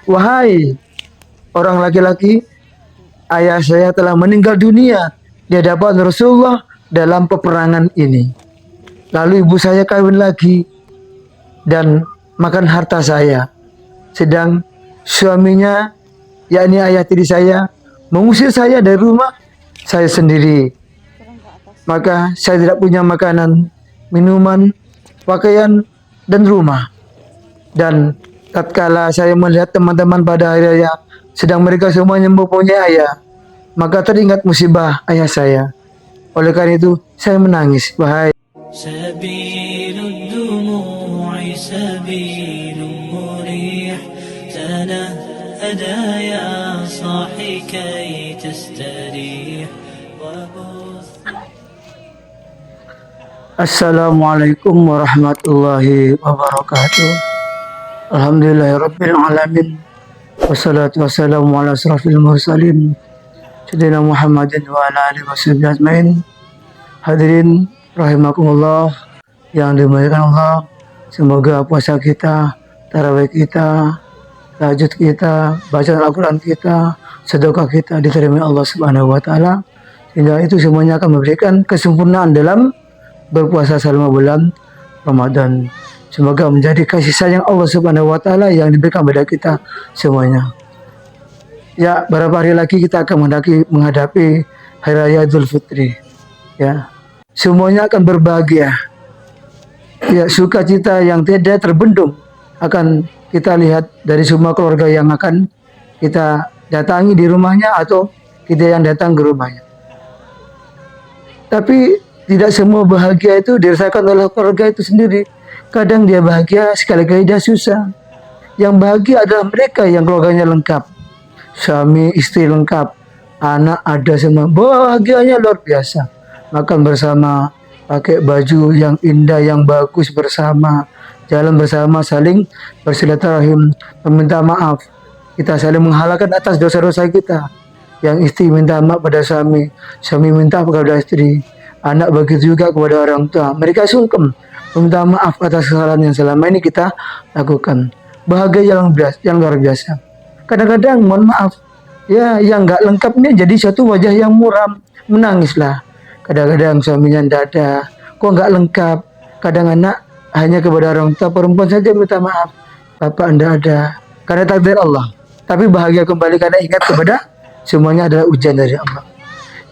"Wahai orang laki-laki, ayah saya telah meninggal dunia di hadapan Rasulullah dalam peperangan ini. Lalu ibu saya kawin lagi dan makan harta saya. Sedang suaminya, yakni ayah tiri saya, mengusir saya dari rumah saya sendiri. Maka saya tidak punya makanan, minuman, pakaian, dan rumah. Dan tatkala saya melihat teman-teman pada hari raya sedang mereka semuanya mempunyai ayah, maka teringat musibah ayah saya. Oleh karena itu saya menangis. Wahai سبيل الدموع سبيل مريح تنهدى يا صاحي كي تستريح Assalamualaikum warahmatullahi wabarakatuh. Alhamdulillahirabbil alamin. Wassalatu wassalamu ala asrafil mursalin sayyidina Muhammadin wa ala alihi washabihi ajmain. Hadirin rahimakumullah yang dimuliakan Allah. Semoga puasa kita, tarawih kita, tahajud kita, bacaan Al-Quran kita, sedekah kita diterima Allah Subhanahu wa taala. Sehingga itu semuanya akan memberikan kesempurnaan dalam berpuasa selama bulan Ramadan. Semoga menjadi kasih sayang Allah Subhanahu wa taala yang diberikan kepada kita semuanya. Ya, beberapa hari lagi kita akan menghadapi Hari Raya Idul Fitri. Ya. Semuanya akan berbahagia. Ya, sukacita yang tidak terbendung akan kita lihat dari semua keluarga yang akan kita datangi di rumahnya atau kita yang datang ke rumahnya. Tapi tidak semua bahagia itu dirasakan oleh keluarga itu sendiri. Kadang dia bahagia, sekali-kali dia susah. Yang bahagia adalah mereka yang keluarganya lengkap. Suami, istri lengkap, anak ada semua. Bahagianya luar biasa. Makan bersama, pakai baju yang indah, yang bagus bersama, jalan bersama, saling bersilaturahim, meminta maaf. Kita saling menghalalkan atas dosa-dosa kita. Yang istri minta maaf pada suami, suami minta maaf kepada istri, anak begitu juga kepada orang tua. Mereka sungkem meminta maaf atas kesalahan yang selama ini kita lakukan. Bahagia yang luar biasa. Kadang-kadang mohon maaf, ya yang nggak lengkap ini jadi satu wajah yang muram, menangislah. Kadang-kadang suaminya tidak ada, kok nggak lengkap. Kadang anak hanya kepada orang tua perempuan saja minta maaf, bapak anda ada, karena takdir Allah. Tapi bahagia kembali karena ingat kepada semuanya adalah ujian dari Allah.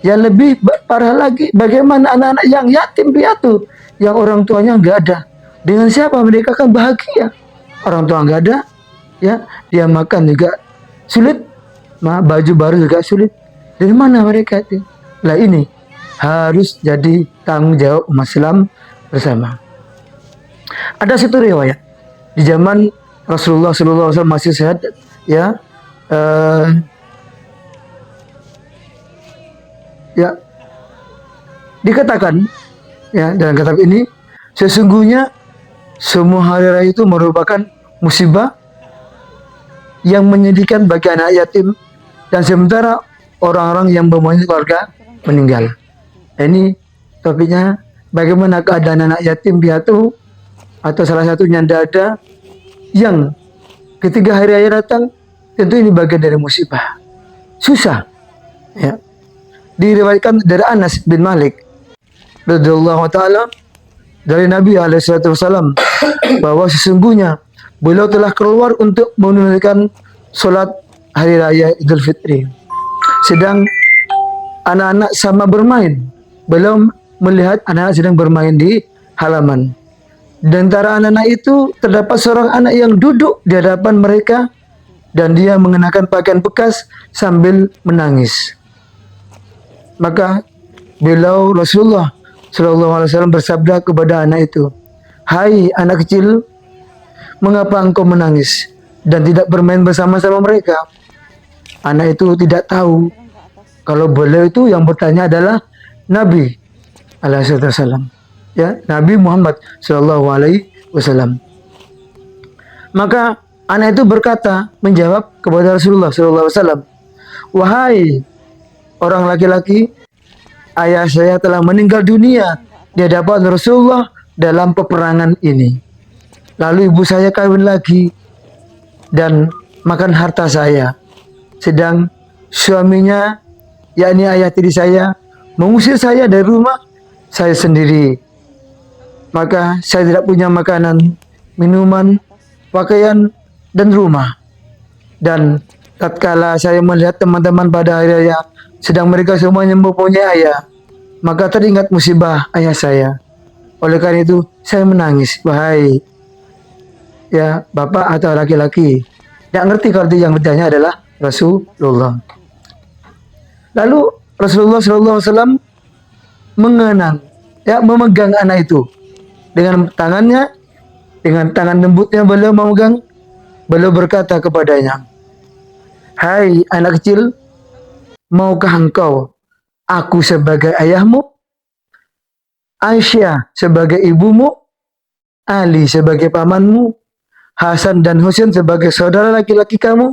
Yang lebih parah lagi, bagaimana anak-anak yang yatim piatu, yang orang tuanya nggak ada. Dengan siapa mereka akan bahagia? Orang tua nggak ada, ya dia makan juga sulit, baju baru juga sulit. Dari mana mereka itu? Lah ini harus jadi tanggung jawab umat Islam bersama. Ada satu riwayat di zaman Rasulullah SAW masih sehat, ya, ya dikatakan, ya dalam kitab ini, sesungguhnya semua hari raya itu merupakan musibah yang menyedihkan bagi anak yatim dan sementara orang-orang yang mempunyai keluarga meninggal. Ini topiknya bagaimana keadaan anak yatim piatu atau salah satunya tidak ada, yang ketika hari raya datang tentu ini bagian dari musibah, susah. Ya. Diriwayatkan dari Anas bin Malik radhiyallahu taala dari Nabi alaihissalam bahwa sesungguhnya beliau telah keluar untuk menunaikan sholat hari raya Idul Fitri. Sedang anak-anak sama bermain. Beliau melihat anak-anak sedang bermain di halaman. Di antara anak-anak itu terdapat seorang anak yang duduk di hadapan mereka dan dia mengenakan pakaian bekas sambil menangis. Maka beliau Rasulullah SAW bersabda kepada anak itu, "Hai anak kecil, mengapa engkau menangis dan tidak bermain bersama-sama mereka?" Anak itu tidak tahu kalau beliau itu yang bertanya adalah Nabi alaihissalam, ya Nabi Muhammad SAW. Maka anak itu berkata, menjawab kepada Rasulullah SAW, "Wahai orang laki-laki, ayah saya telah meninggal dunia di hadapan Rasulullah dalam peperangan ini. Lalu ibu saya kawin lagi dan makan harta saya, sedang suaminya, yakni ayah tiri saya, mengusir saya dari rumah saya sendiri. Maka saya tidak punya makanan, minuman, pakaian, dan rumah. Dan tatkala saya melihat teman-teman pada hari raya sedang mereka semuanya mempunyai ayah, maka teringat musibah ayah saya. Oleh karena itu saya menangis. Wahai ya bapak atau laki-laki, tidak ngerti kalau yang bertanya adalah Rasulullah. Lalu Rasulullah SAW mengenang, ya memegang anak itu dengan tangannya, dengan tangan lembutnya beliau memegang. Beliau berkata kepadanya, "Hai anak kecil, maukah engkau aku sebagai ayahmu, Aisyah sebagai ibumu, Ali sebagai pamanmu, Hasan dan Husain sebagai saudara laki-laki kamu,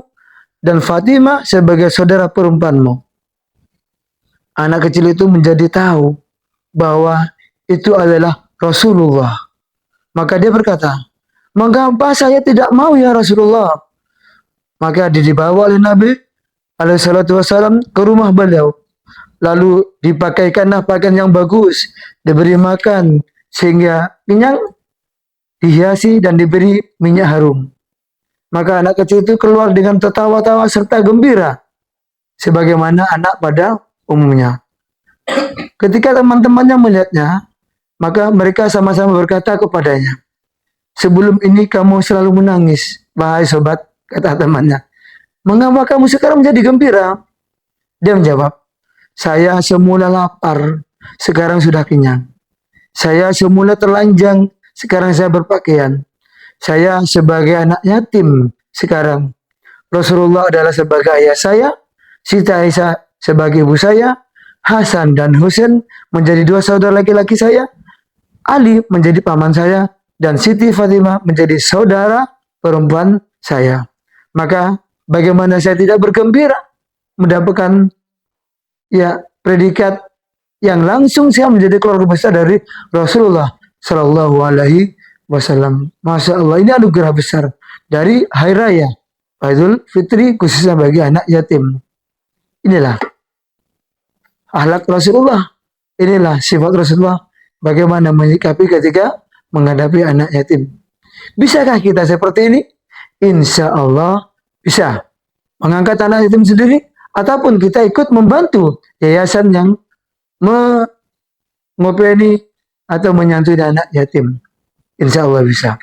dan Fatimah sebagai saudara perempuanmu?" Anak kecil itu menjadi tahu bahwa itu adalah Rasulullah. Maka dia berkata, "Mengapa saya tidak mau ya Rasulullah?" Maka dibawa oleh Nabi alaihissalam ke rumah beliau. Lalu dipakaikanlah pakaian yang bagus, diberi makan sehingga kenyang, dihiasi dan diberi minyak harum. Maka anak kecil itu keluar dengan tertawa-tawa serta gembira, sebagaimana anak pada umumnya. Ketika teman-temannya melihatnya, maka mereka sama-sama berkata kepadanya, "Sebelum ini kamu selalu menangis, wahai sobat," kata temannya. "Mengapa kamu sekarang menjadi gembira?" Dia menjawab, "Saya semula lapar, sekarang sudah kenyang. Saya semula telanjang, sekarang saya berpakaian. Saya sebagai anak yatim, sekarang Rasulullah adalah sebagai ayah saya, Siti Aisyah sebagai ibu saya, Hasan dan Husain menjadi dua saudara laki-laki saya, Ali menjadi paman saya, dan Siti Fatimah menjadi saudara perempuan saya. Maka bagaimana saya tidak bergembira mendapatkan ya predikat yang langsung saya menjadi keluarga besar dari Rasulullah Shallallahu Alaihi Wasallam. Masya Allah, ini anugerah besar dari Hari Raya Idul Fitri khususnya bagi anak yatim. Inilah akhlak Rasulullah, inilah sifat Rasulullah. Bagaimana menyikapi ketika menghadapi anak yatim. Bisakah kita seperti ini? Insya Allah bisa. Mengangkat anak yatim sendiri, ataupun kita ikut membantu yayasan yang mengopeni atau menyantuni anak yatim. Insya Allah bisa.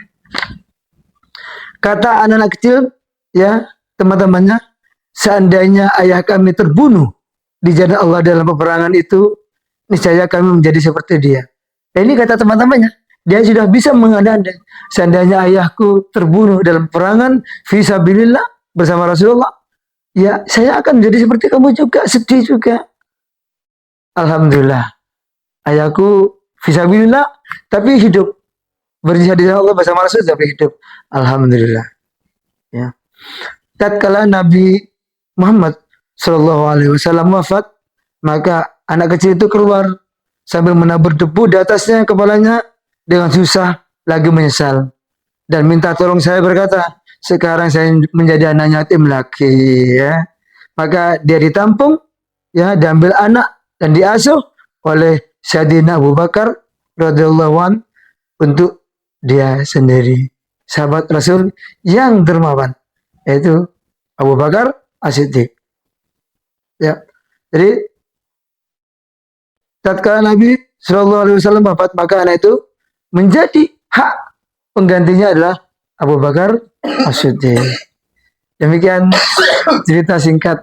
Kata anak-anak kecil, ya teman-temannya, seandainya ayah kami terbunuh di jalan Allah dalam peperangan itu, niscaya kami menjadi seperti dia. Ini kata teman-temannya, dia sudah bisa mengandai. Seandainya ayahku terbunuh dalam peperangan fisabilillah bersama Rasulullah, ya saya akan menjadi seperti kamu juga, sedih juga. Alhamdulillah, ayahku fisabilillah tapi hidup, berjihad di Allah bersama Rasul tapi hidup. Alhamdulillah. Ya. Tatkala Nabi Muhammad Shallallahu Alaihi Wasallam wafat, maka anak kecil itu keluar sambil menabur debu di atasnya kepalanya dengan susah, lagi menyesal dan minta tolong. Saya berkata, sekarang saya menjadi anak yatim lagi, ya. Maka dia ditampung, ya, diambil anak dan diasuh oleh Sayyidina Abu Bakar radhiyallahu an untuk dia sendiri, sahabat Rasul yang dermawan, yaitu Abu Bakar As-Siddiq. Ya, jadi tatkala Nabi Shallallahu Alaihi Wasallam wafat, maka anak itu menjadi hak penggantinya adalah Abu Bakar As-Siddiq. Demikian cerita singkat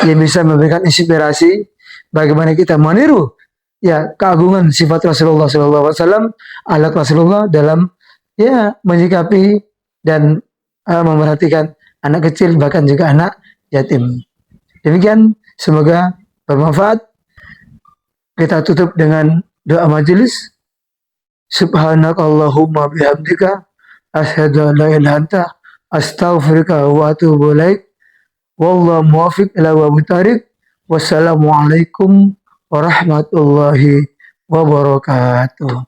yang bisa memberikan inspirasi bagaimana kita meniru ya keagungan sifat Rasulullah Shallallahu Alaihi Wasallam, akhlak Rasulullah dalam ya menyikapi dan memerhatikan anak kecil bahkan juga anak yatim. Demikian, semoga bermanfaat. Kita tutup dengan doa majelis. Subhanakallahumma bihamdika asyhadu an la ilaha illa anta astaghfiruka wa atubu ilaik. Wallahu muwaffiq ila aqwamit thariq. Wassalamualaikum warahmatullahi wabarakatuh.